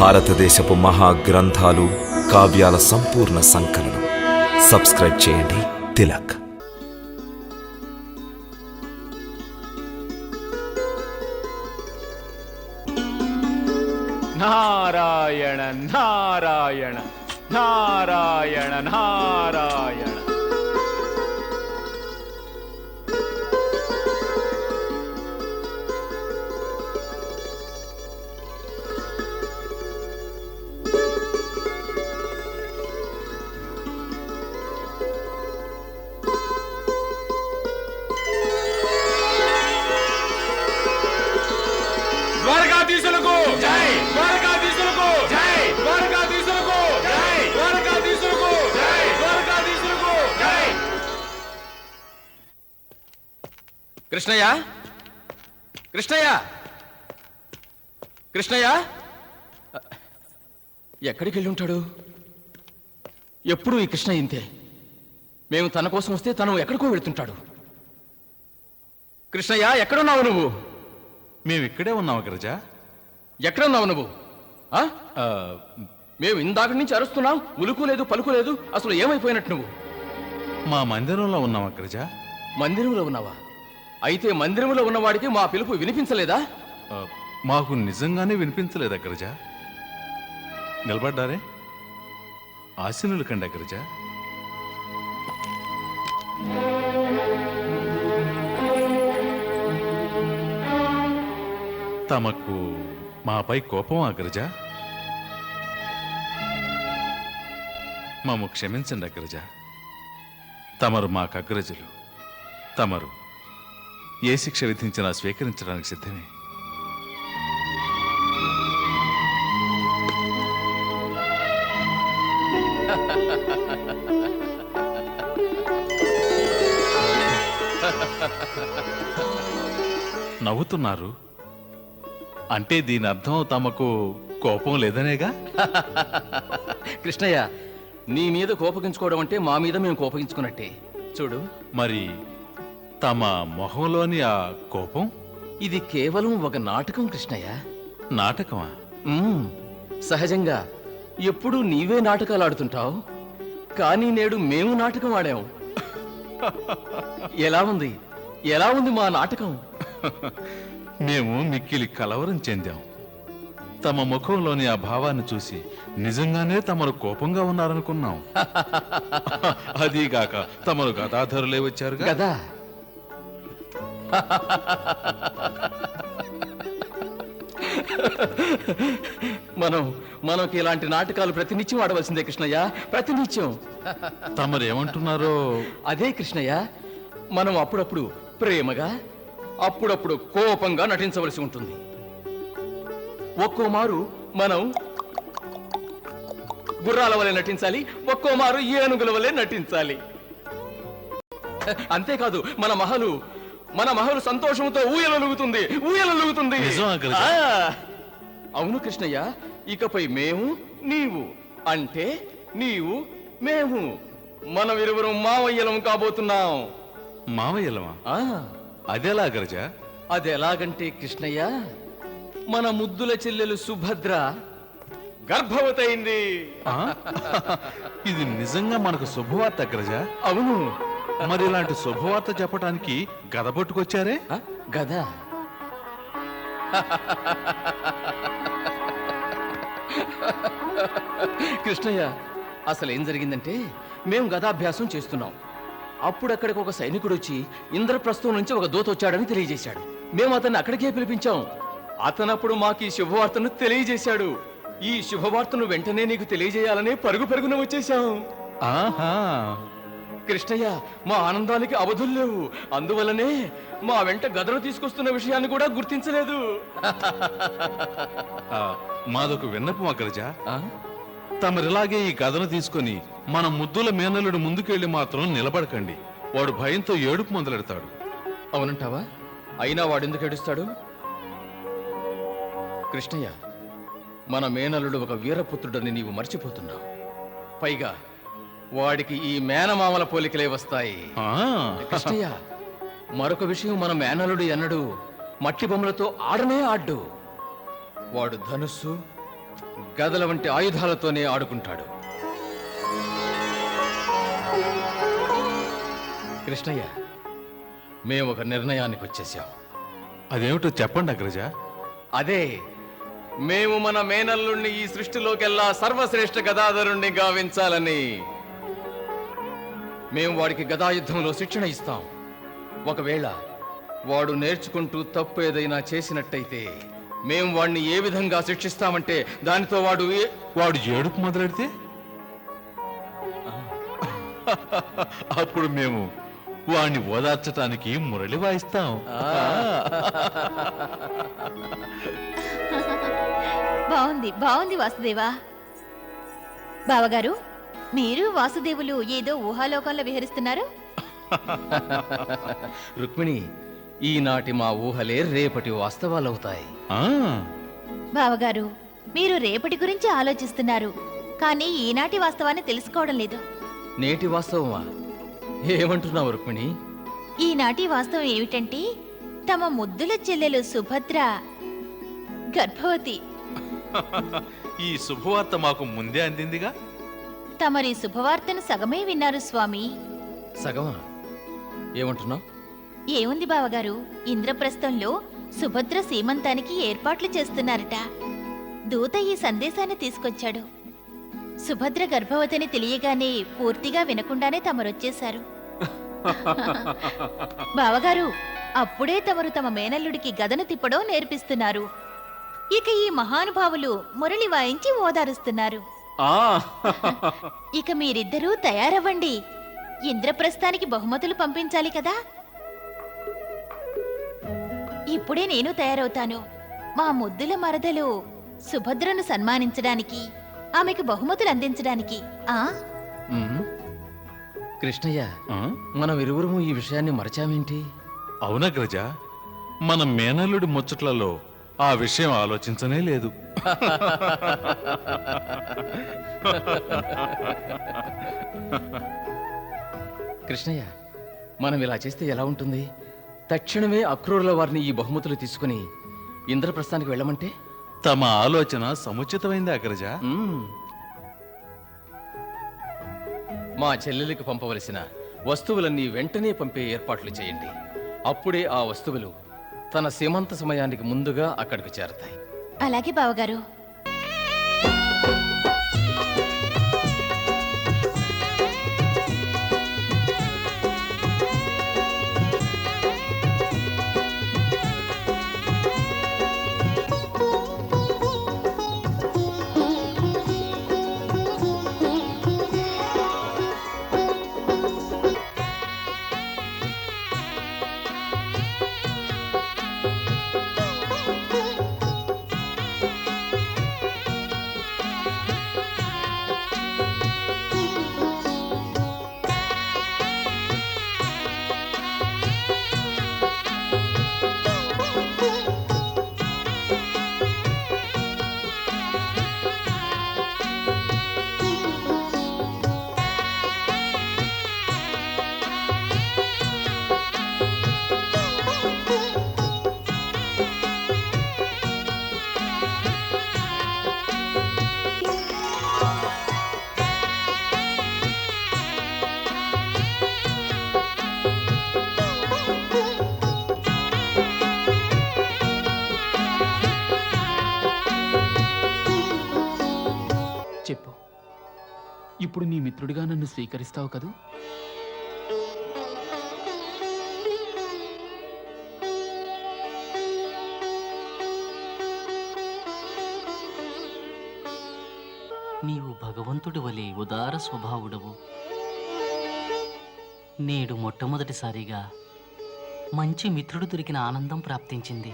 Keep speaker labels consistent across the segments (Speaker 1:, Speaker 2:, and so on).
Speaker 1: భారతదేశపు మహాగ్రంథాలు, కావ్యాల సంపూర్ణ సంకలనం. సబ్స్క్రైబ్ చేయండి తిలక్.
Speaker 2: నారాయణ నారాయణ నారాయణ నారాయణ. ద్వారకాధీశులకు జై, ద్వారకాధీశులకు జై, ద్వారకాధీశులకు జై, ద్వారకాధీశులకు జై, ద్వారకాధీశులకు జై. కృష్ణయ్య, కృష్ణయ్య, కృష్ణయ్య ఎక్కడికి వెళ్ళి ఉంటాడు? ఎప్పుడు ఈ కృష్ణ ఇంతే. మేము తన కోసం వస్తే తను ఎక్కడికో వెళ్తుంటాడు. కృష్ణయ్య, ఎక్కడున్నావు నువ్వు?
Speaker 3: మేము ఇక్కడే ఉన్నాం అగ్రజ.
Speaker 2: ఎక్కడున్నావు నువ్వు? మేము ఇందాక నుంచి అరుస్తున్నాం, ఉలుకు లేదు పలుకు లేదు. అసలు ఏమైపోయినట్టు నువ్వు?
Speaker 3: మా మందిరంలో ఉన్నాం అగ్రజ.
Speaker 2: మందిరంలో ఉన్నావా? అయితే మందిరంలో ఉన్నవాడికి మా పిలుపు వినిపించలేదా?
Speaker 3: మాకు నిజంగానే వినిపించలేదు అగ్రజ. నిలబడ్డారే, ఆశీనులు కండి అగ్రజ. తమకు మాపై కోపం అగ్రజ? మాము క్షమించండి అగ్రజ. తమరు మాకు అగ్రజులు. తమరు ఏ శిక్ష విధించినా స్వీకరించడానికి సిద్ధమే. నవ్వుతున్నారు అంటే దీని అర్థం తమకు కోపం లేదనేగా?
Speaker 2: కృష్ణయ్య, నీ మీద కోపగించుకోవడం అంటే మా మీద మేము కోపగించుకున్నట్టే. చూడు,
Speaker 3: మరి తమ మొహంలోని ఆ కోపం?
Speaker 2: ఇది కేవలం ఒక నాటకం కృష్ణయ్య.
Speaker 3: నాటకమా?
Speaker 2: సహజంగా ఎప్పుడూ నీవే నాటకాలు ఆడుతుంటావు, కానీ నేడు మేము నాటకం ఆడాం. ఎలా ఉంది, ఎలా ఉంది మా నాటకం?
Speaker 3: మేము మిక్కిలి కలవరం చెందాం. తమ ముఖంలోని ఆ భావాన్ని చూసి నిజంగానే తమరు కోపంగా ఉన్నారనుకున్నాం. అదీగాక తమరు గదాధరులే వచ్చారు
Speaker 2: కదా. మనకి ఇలాంటి నాటకాలు ప్రతినిత్యం ఆడవలసిందే కృష్ణయ్య, ప్రతినిత్యం.
Speaker 3: తమరేమంటున్నారో
Speaker 2: అదే కృష్ణయ్య, మనం అప్పుడప్పుడు ప్రేమగా, అప్పుడప్పుడు కోపంగా నటించవలసి ఉంటుంది. ఒక్కో మారు మనం గుర్రాల వలె నటించాలి, ఒక్కో మారు ఏనుగుల వలె నటించాలి. అంతేకాదు, మన మహలు సంతోషంతో ఊయలలుగుతుంది. అవును కృష్ణయ్య, ఇకపై మేము నీవు అంటే నీవు మేము మనమిరువురం మావయ్యలం కాబోతున్నాం.
Speaker 3: మావయ్యలమా? అదెలా అగ్రజ?
Speaker 2: అదెలాగంటే కృష్ణయ్య, మన ముద్దుల చెల్లెలు సుభద్ర గర్భవతయింది.
Speaker 3: ఇది నిజంగా మనకు శుభవార్త అగ్రజ.
Speaker 2: అవును.
Speaker 3: మరి ఇలాంటి శుభవార్త చెప్పడానికి గద పట్టుకొచ్చారే?
Speaker 2: గద? కృష్ణయ్య, అసలు ఏం జరిగిందంటే, మేము గదాభ్యాసం చేస్తున్నాం. అప్పుడు అక్కడికి ఒక సైనికుడు వచ్చి ఇంద్రప్రస్థం నుంచి ఒక దూత వచ్చాడని తెలియజేశాడు. మేము అతన్ని అక్కడికే పిలిపించాం. అతనప్పుడు మాకు ఈ శుభవార్తను తెలియజేశాడు. ఈ శుభవార్తను వెంటనే నీకు తెలియజేయాలని పరుగున వచ్చేశాం.
Speaker 3: ఆహా,
Speaker 2: కృష్ణయ్య, మా ఆనందానికి అవధులు లేవు. అందువల్లనే మా వెంట గదను తీసుకొస్తున్న విషయాన్ని కూడా గుర్తించలేదు.
Speaker 3: మాదొక విన్నపం అగ్రజ. తమరిలాగే ఈ గదను తీసుకొని మన ముద్దుల మేనల్లుడు ముందుకెళ్ళి మాత్రం నిలబడకండి. వాడు భయంతో ఏడుపు మొదలెడతాడు.
Speaker 2: అవునంటావా? అయినా వాడెందుకు ఏడుస్తాడు? కృష్ణయ్య, మన మేనల్లుడు ఒక వీరపుత్రుడని నీవు మర్చిపోతున్నావు. పైగా వాడికి ఈ మేనమామల పోలికలే వస్తాయి. కృష్ణయ్య, మరొక విషయం, మన మేనల్లుడు ఎన్నడు మట్టి బొమ్మలతో ఆడనే ఆడ్డు. వాడు ధనుస్సు, గదల వంటి ఆయుధాలతోనే ఆడుకుంటాడు. కృష్ణయ్య, మేము ఒక నిర్ణయానికి వచ్చేసాం.
Speaker 3: అదేమిటో చెప్పండి అగ్రజ.
Speaker 2: అదే, మేము మన మేనల్లుణ్ణి ఈ సృష్టిలోకెల్లా సర్వశ్రేష్ఠ గదాధరుణ్ణి గావించాలని. మేము వాడికి గదాయుద్ధంలో శిక్షణ ఇస్తాం. ఒకవేళ వాడు నేర్చుకుంటూ తప్పు ఏదైనా చేసినట్టయితే మేము వాడిని ఏ విధంగా శిక్షిస్తామంటే దానితో
Speaker 3: వాడు ఏడుపు మొదలెడితే అప్పుడు మేము వాణ్ణి ఓదార్చటానికి మురళి వాయిస్తాం.
Speaker 4: బాగుంది బాగుంది వాసుదేవా. బావగారు, మీరు వాసుదేవులు ఏదో ఊహాలోకంలో విహరిస్తున్నారు.
Speaker 2: రుక్మిణి, ఈనాటి మా ఊహలే రేపటి వాస్తవాలవుతాయి.
Speaker 3: ఆ,
Speaker 4: బావగారు, మీరు రేపటి గురించి ఆలోచిస్తున్నారు, కానీ ఈనాటి వాస్తవాన్ని తెలుసుకోవడం లేదు.
Speaker 2: నేటి వాస్తవమా? ఏమంటున్నావు రుక్మిణి?
Speaker 4: ఈనాటి వాస్తవం ఏమిటంటే తమ ముద్దుల చెల్లెలు సుభద్ర గర్భవతి.
Speaker 3: ఈ శుభవార్త మాకు ముందే అందిందిగా.
Speaker 4: తమరి శుభవార్తను సగమే విన్నారు స్వామి.
Speaker 2: సగమా? ఏమంటున్నావు?
Speaker 4: ఏముంది బావగారు, ఇంద్రప్రస్థంలో సుభద్ర సీమంతానికి ఏర్పాట్లు చేస్తున్నారట. దూత ఈ సందేశాన్ని తీసుకొచ్చాడు. సుభద్ర గర్భవతిని తెలియగానే పూర్తిగా వినకుండానే తమరొచ్చేశారు. బావగారు, అప్పుడే తమరు తమ మేనల్లుడికి గదను తిప్పడం నేర్పిస్తున్నారు. ఇక ఈ మహానుభావులు మురళి వాయించి ఓదారుస్తున్నారు. ఇక మీరిద్దరూ తయారవ్వండి. ఇంద్రప్రస్థానికి బహుమతులు పంపించాలి కదా. ఇప్పుడే నేను తయారవుతాను. మా ముద్దుల మరదలు సుభద్రను సన్మానించడానికి, ఆమెకు బహుమతులు అందించడానికి.
Speaker 2: ఉమ్. కృష్ణయ్య,
Speaker 3: ఆ?
Speaker 2: మనం ఇరువురము ఈ విషయాన్ని మరచామేంటి?
Speaker 3: అవునగ్రజ, మన మేనల్లుడి ముచ్చట్లలో ఆ విషయం ఆలోచించనే లేదు.
Speaker 2: కృష్ణయ్య, మనం ఇలా చేస్తే ఎలా ఉంటుంది? తక్షణమే అక్రూరుల వారిని ఈ బహుమతులు తీసుకుని ఇంద్రప్రస్థానికి వెళ్ళమంటే?
Speaker 3: తమ ఆలోచన సముచితమైంది అగ్రజ.
Speaker 2: మ్మ్. మా చెల్లెలికి పంపవలసిన వస్తువులన్నీ వెంటనే పంపే ఏర్పాట్లు చేయండి. అప్పుడే ఆ వస్తువులు తన సీమంత సమయానికి ముందుగా అక్కడికి చేరతాయి.
Speaker 4: అలాగే బావగారు.
Speaker 5: చెప్పు, ఇప్పుడు నీ మిత్రుడిగా నన్ను స్వీకరిస్తావు కదూ?
Speaker 6: నీవు భగవంతుడి వలె ఉదార స్వభావుడవు. నేడు మొట్టమొదటిసారిగా మంచి మిత్రుడు దొరికిన ఆనందం ప్రాప్తించింది.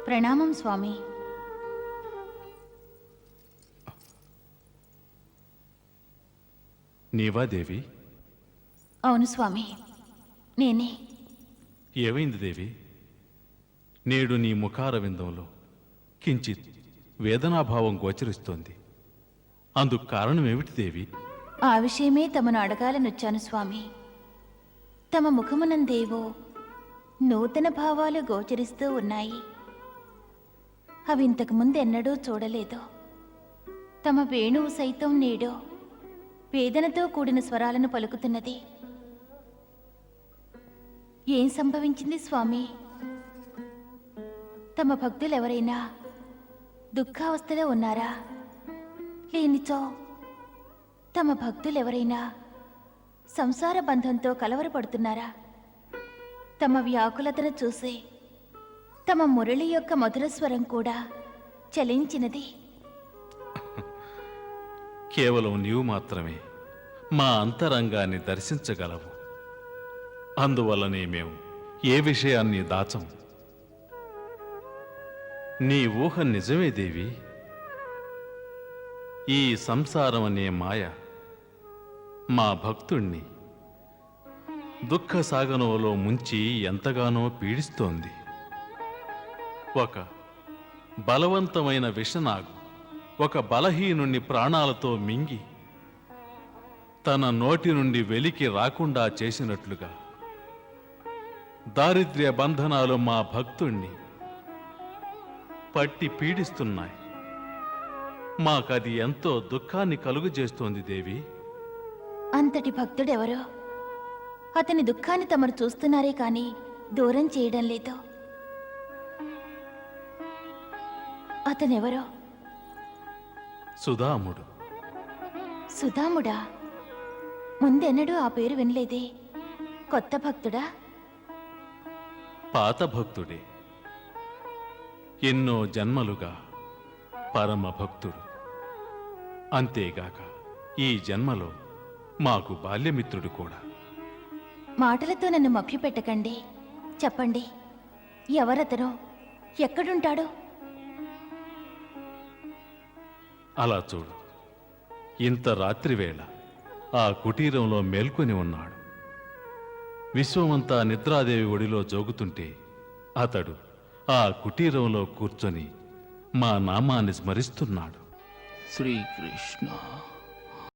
Speaker 4: ప్రణామం స్వామి.
Speaker 3: నీవా దేవి?
Speaker 4: అవును స్వామి, నేనే.
Speaker 3: ఏమైంది దేవి? నేడు నీ ముఖారవిందంలో కించిత్ వేదనాభావం గోచరిస్తోంది. అందుకు కారణమేమిటి దేవి?
Speaker 4: ఆ విషయమే తమను అడగాలనొచ్చాను స్వామి. తమ ముఖమునందేవో నూతన భావాలు గోచరిస్తూ ఉన్నాయి. అవి ఇంతకు ముందెన్నడూ చూడలేదు. తమ వేణువు సైతం నేడో వేదనతో కూడిన స్వరాలను పలుకుతున్నది. ఏం సంభవించింది స్వామి? తమ భక్తులెవరైనా దుఃఖావస్థలో ఉన్నారా? లేనిచో తమ భక్తులెవరైనా సంసార బంధంతో కలవరపడుతున్నారా? తమ వ్యాకులతను చూసి తమ మురళి యొక్క మధుర స్వరం కూడా చలించినది.
Speaker 3: కేవలం నీవు మాత్రమే మా అంతరంగాన్ని దర్శించగలవు. అందువల్లనే మేము ఏ విషయాన్ని దాచం. నీ ఊహ నిజమే దేవి. ఈ సంసారం అనే మాయ మా భక్తుణ్ణి దుఃఖ సాగనంలో ముంచి ఎంతగానో పీడిస్తోంది. ఒక బలవంతమైన విషనాగు ఒక బలహీనుణ్ణి ప్రాణాలతో మింగి తన నోటి నుండి వెలికి రాకుండా చేసినట్లుగా దారిద్ర్య బంధనాలు మా భక్తుణ్ణి పట్టి పీడిస్తున్నాయి. మాకది ఎంతో దుఃఖాన్ని కలుగజేస్తోంది దేవి.
Speaker 4: అంతటి భక్తుడెవరో? అతని దుఃఖాన్ని తమరు చూస్తున్నారే కాని దూరం చేయడం లేదు. అతనెవరో?
Speaker 3: సుధాముడు.
Speaker 4: సుధాముడా? ముందెన్నడూ ఆ పేరు వినలేదే. కొత్త భక్తుడా?
Speaker 3: పాత భక్తుడే. ఎన్నో జన్మలుగా పరమ భక్తుడు. అంతేగాక ఈ జన్మలో మాకు బాల్యమిత్రుడు కూడా.
Speaker 4: మాటలతో నన్ను మభ్యపెట్టకండి. చెప్పండి, ఎవరతనో? ఎక్కడుంటాడో?
Speaker 3: అలా చూడు, ఇంత రాత్రివేళ ఆ కుటీరంలో మేల్కొని ఉన్నాడు. విశ్వమంతా నిద్రాదేవి ఒడిలో జోగుతుంటే అతడు ఆ కుటీరంలో కూర్చొని మా నామాన్ని స్మరిస్తున్నాడు.
Speaker 5: శ్రీకృష్ణ